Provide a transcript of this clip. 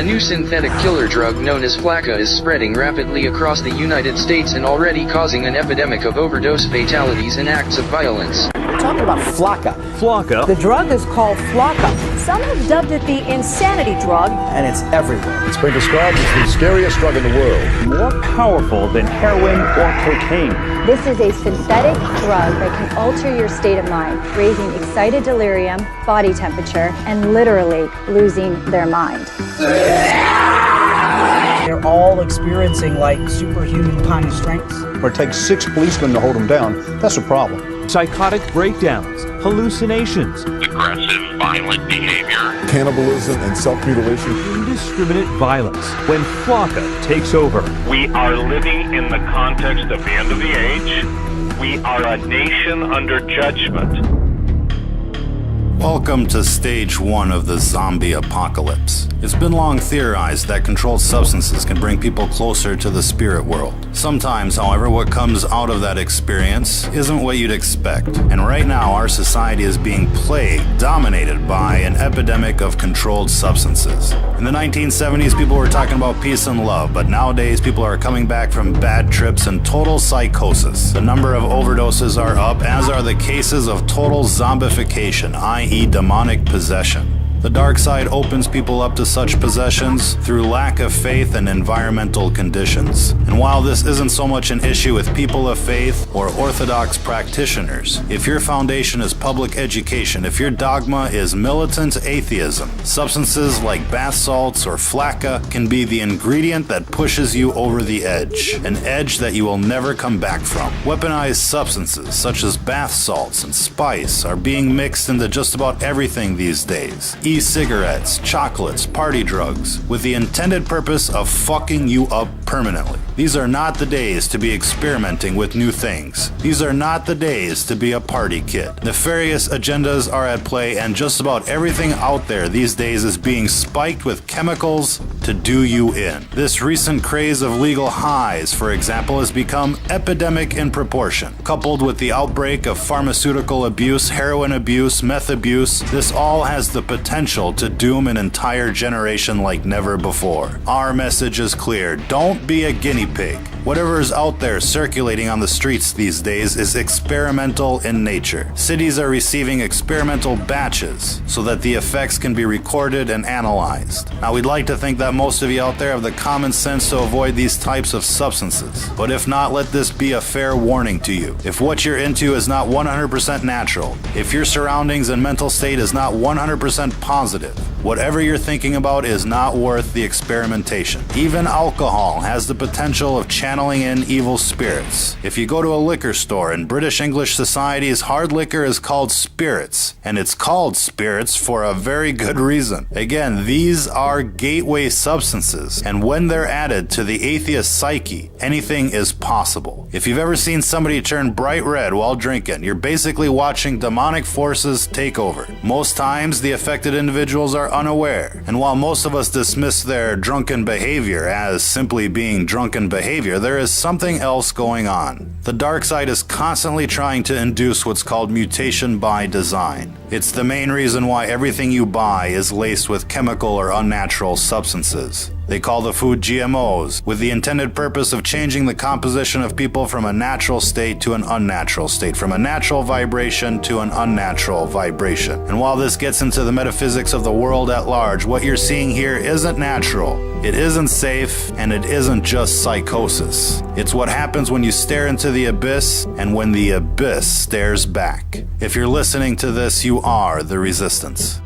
new synthetic killer drug known as Flakka is spreading rapidly across the United States and already causing an epidemic of overdose fatalities and acts of violence. We're talking about Flakka. Flakka? The drug is called Flakka. Some have dubbed it the insanity drug. And it's everywhere. It's been described as the scariest drug in the world. More powerful than heroin or cocaine. This is a synthetic drug that can alter your state of mind, raising excited delirium, body temperature, and literally losing their mind. They're all experiencing like superhuman kind of strengths. Or it takes 6 policemen to hold them down. That's a problem. Psychotic breakdowns, hallucinations, aggressive, violent behavior, Cannibalism and self-mutilation. indiscriminate violence. When Flakka takes over, We are living in the context of the end of the age. We are a nation under judgment. Welcome to stage 1 of the zombie apocalypse. It's been long theorized that controlled substances can bring people closer to the spirit world. Sometimes, however, what comes out of that experience isn't what you'd expect. And right now, our society is being plagued, dominated by an epidemic of controlled substances. In the 1970s, people were talking about peace and love, but nowadays people are coming back from bad trips and total psychosis. The number of overdoses are up, as are the cases of total zombification, i.e. demonic possession. The dark side opens people up to such possessions through lack of faith and environmental conditions. And while this isn't so much an issue with people of faith or orthodox practitioners, if your foundation is public education, if your dogma is militant atheism, substances like bath salts or Flakka can be the ingredient that pushes you over the edge, an edge that you will never come back from. Weaponized substances such as bath salts and spice are being mixed into just about everything these days. E-cigarettes, chocolates, party drugs, with the intended purpose of fucking you up permanently. These are not the days to be experimenting with new things. These are not the days to be a party kid. Nefarious agendas are at play, and just about everything out there these days is being spiked with chemicals to do you in. This recent craze of legal highs, for example, has become epidemic in proportion. Coupled with the outbreak of pharmaceutical abuse, heroin abuse, meth abuse, this all has the potential to doom an entire generation like never before. Our message is clear. Don't be a guinea pig. Whatever is out there circulating on the streets these days is experimental in nature. Cities are receiving experimental batches so that the effects can be recorded and analyzed. Now, we'd like to think that most of you out there have the common sense to avoid these types of substances. But if not, let this be a fair warning to you. If what you're into is not 100% natural, if your surroundings and mental state is not 100% positive, whatever you're thinking about is not worth the experimentation. Even alcohol has the potential of channeling in evil spirits. If you go to a liquor store in British English societies, hard liquor is called spirits, and it's called spirits for a very good reason. Again, these are gateway substances, and when they're added to the atheist psyche, anything is possible. If you've ever seen somebody turn bright red while drinking, you're basically watching demonic forces take over. Most times, the affected individuals are unaware, and while most of us dismiss their drunken behavior as simply being drunken behavior, there is something else going on. The dark side is constantly trying to induce what's called mutation by design. It's the main reason why everything you buy is laced with chemical or unnatural substances. They call the food GMOs, with the intended purpose of changing the composition of people from a natural state to an unnatural state, from a natural vibration to an unnatural vibration. And while this gets into the metaphysics of the world at large, what you're seeing here isn't natural, it isn't safe, and it isn't just psychosis. It's what happens when you stare into the abyss, and when the abyss stares back. If you're listening to this, you are the resistance.